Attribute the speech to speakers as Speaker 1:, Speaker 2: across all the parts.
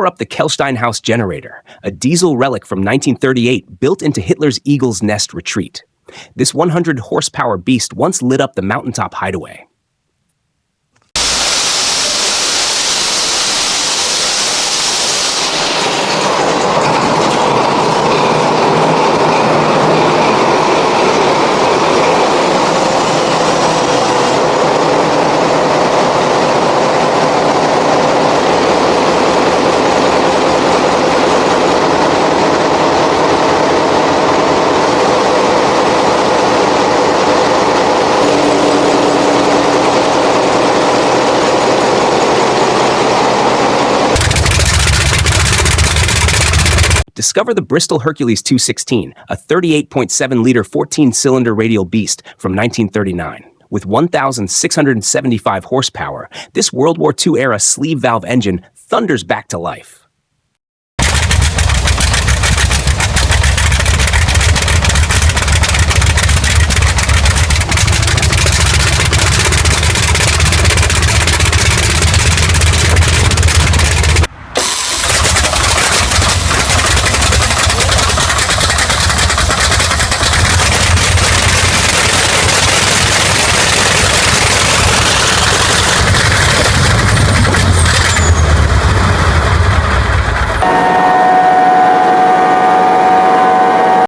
Speaker 1: Power up the Kehlstein Generator, a diesel relic from 1938 built into Hitler's Eagle's Nest retreat. This 100-horsepower beast once lit up the mountaintop hideaway. Discover the Bristol Hercules 216, a 38.7-liter 14-cylinder radial beast from 1939. With 1,675 horsepower, this World War II-era sleeve valve engine thunders back to life.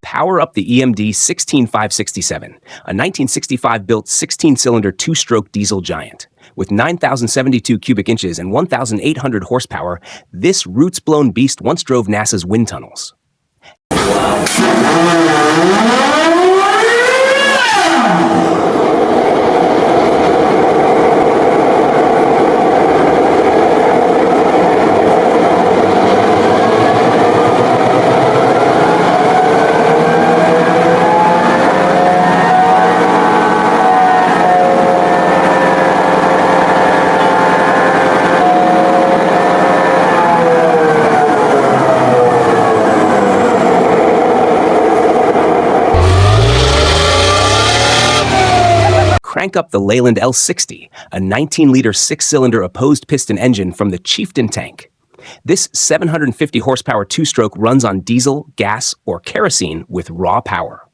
Speaker 1: Power up the EMD 16567, a 1965-built 16-cylinder two-stroke diesel giant. With 9,072 cubic inches and 1,800 horsepower, this roots-blown beast once drove NASA's wind tunnels. Crank up the Leyland L60, a 19-liter six-cylinder opposed piston engine from the Chieftain tank. This 750-horsepower two-stroke runs on diesel, gas, or kerosene with raw power.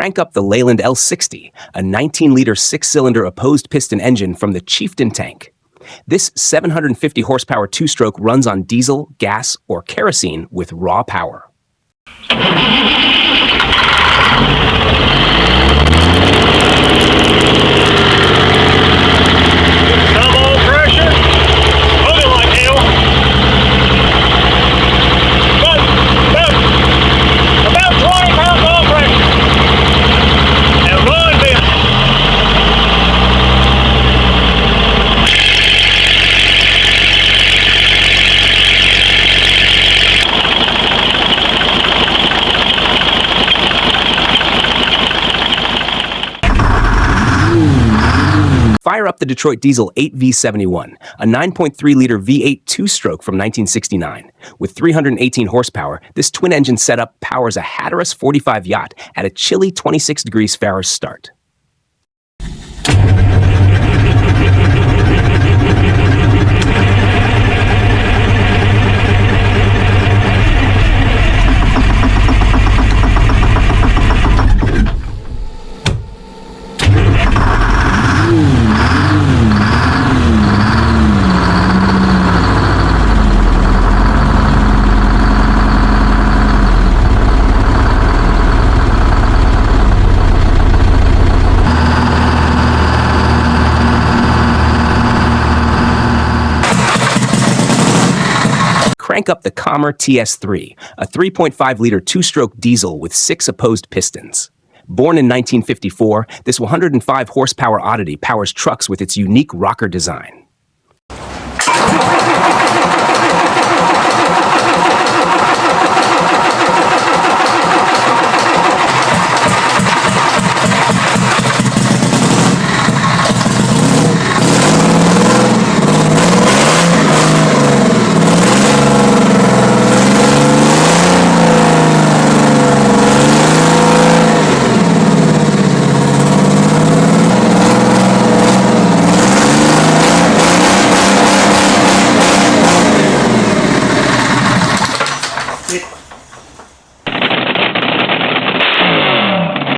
Speaker 1: Crank up the Leyland L60, a 19-liter six-cylinder opposed piston engine from the Chieftain tank. This 750-horsepower two-stroke runs on diesel, gas, or kerosene with raw power. Fire up the Detroit Diesel 8V71, a 9.3-liter V8 two-stroke from 1969. With 318 horsepower, this twin-engine setup powers a Hatteras 45 yacht at a chilly 26 degrees Fahrenheit start. Crank up the Commer TS3, a 3.5-liter two-stroke diesel with 6 opposed pistons. Born in 1954, this 105 horsepower oddity powers trucks with its unique rocker design.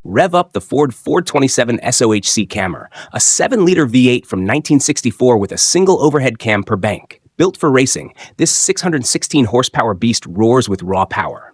Speaker 1: Rev up the Ford 427 SOHC Cammer, a 7-liter V8 from 1964 with a single overhead cam per bank. Built for racing, this 616 horsepower beast roars with raw power.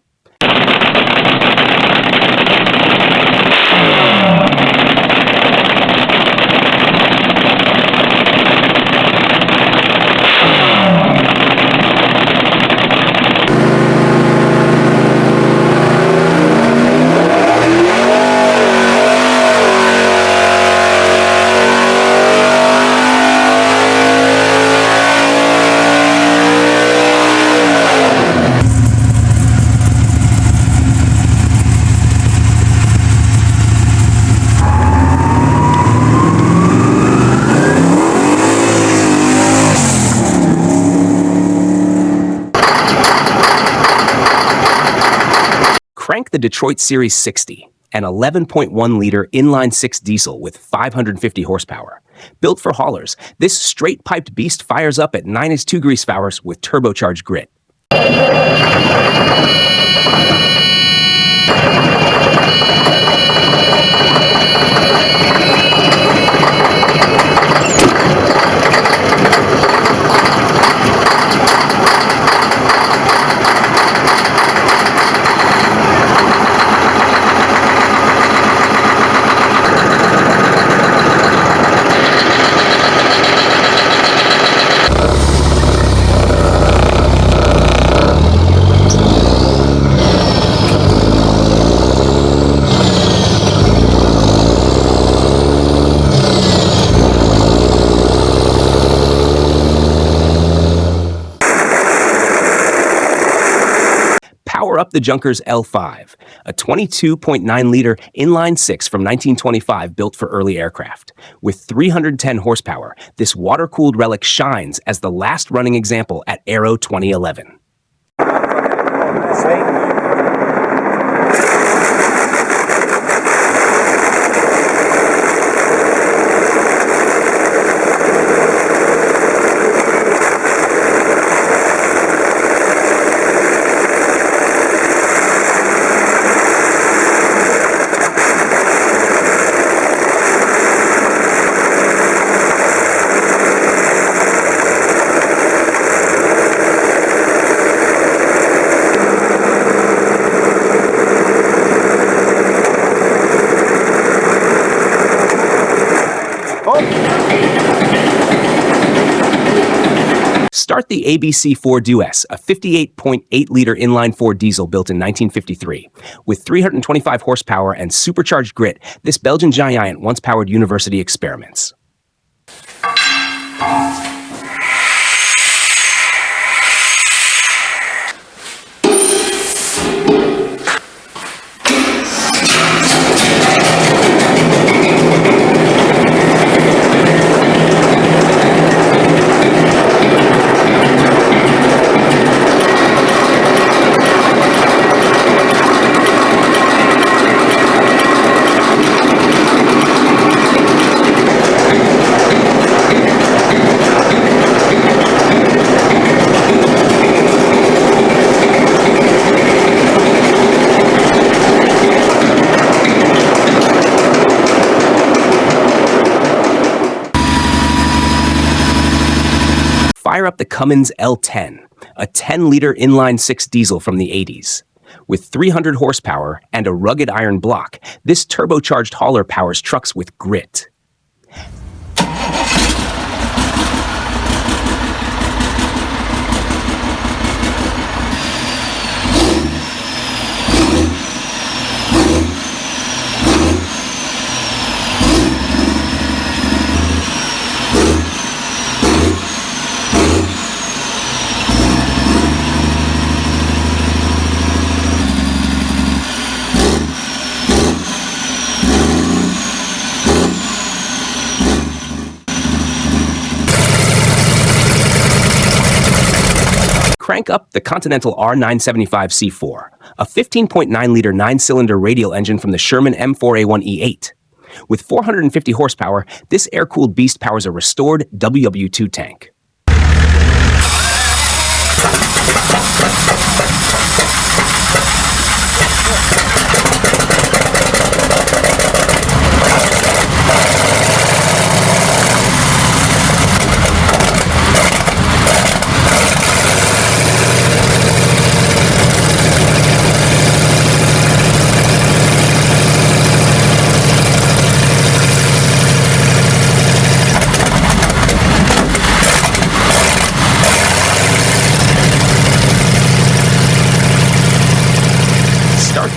Speaker 1: Crank the Detroit Series 60, an 11.1-liter inline-6 diesel with 550 horsepower. Built for haulers, this straight-piped beast fires up at 9.2 grease hours with turbocharged grit. Power up the Junkers L5, a 22.9-liter inline-6 from 1925 built for early aircraft. With 310 horsepower, this water-cooled relic shines as the last running example at Aero 2011. Start the ABC4 Dues, a 58.8-liter inline-4 diesel built in 1953. With 325 horsepower and supercharged grit, this Belgian giant once powered university experiments. Fire up the Cummins L10, a 10-liter inline-6 diesel from the 80s. With 300 horsepower and a rugged iron block, this turbocharged hauler powers trucks with grit. crank up the Continental R975C4, a 15.9-liter 9-cylinder radial engine from the Sherman M4A1E8. With 450 horsepower, this air-cooled beast powers a restored WW2 tank.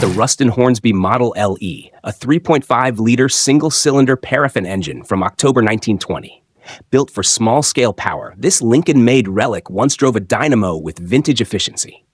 Speaker 1: The Ruston Hornsby Model L E, a 3.5-liter single-cylinder paraffin engine from October 1920. Built for small-scale power, this Lincoln-made relic once drove a dynamo with vintage efficiency.